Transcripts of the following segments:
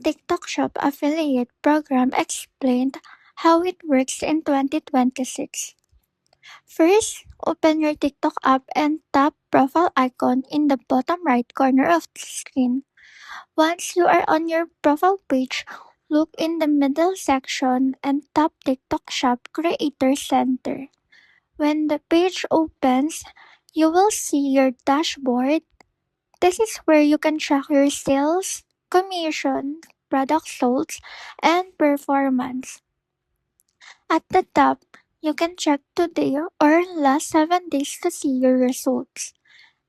TikTok Shop affiliate program explained how it works in 2026. First, open your TikTok app and tap profile icon in the bottom right corner of the screen. Once you are on your profile page, look in the middle section and tap TikTok Shop Creator Center. When the page opens, you will see your dashboard. This is where you can track your sales, commission, product sold, and performance. At the top, you can check today or last 7 days to see your results.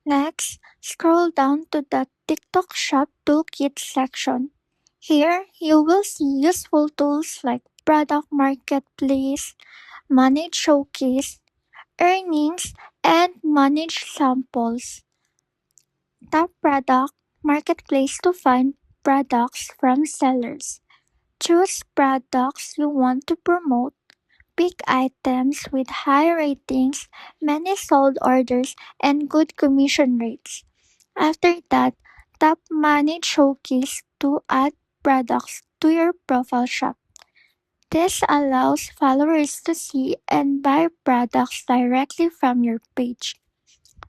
Next, scroll down to the TikTok Shop Toolkit section. Here, you will see useful tools like Product Marketplace, Manage Showcase, Earnings, and Manage Samples. Tap Product Marketplace to find products from sellers. Choose products you want to promote. Pick items with high ratings, many sold orders, and good commission rates. After that, tap Manage Showcase to add products to your profile shop. This allows followers to see and buy products directly from your page.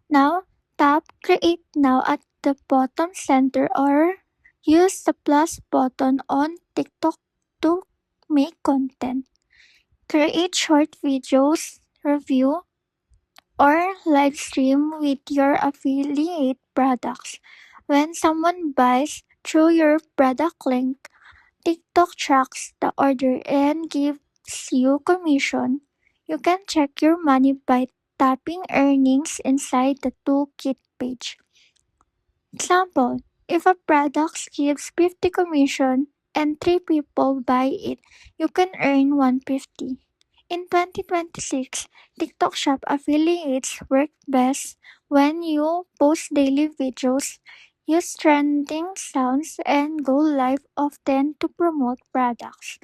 Now, tap Create Now at the bottom center or use the plus button on TikTok to make content. Create short videos, review, or live stream with your affiliate products. When someone buys through your product link, TikTok tracks the order and gives you commission. You can check your money by tapping earnings inside the toolkit page. Example, if a product gives 50 commission and 3 people buy it, you can earn 150. In 2026, TikTok Shop affiliates work best when you post daily videos, use trending sounds, and go live often to promote products.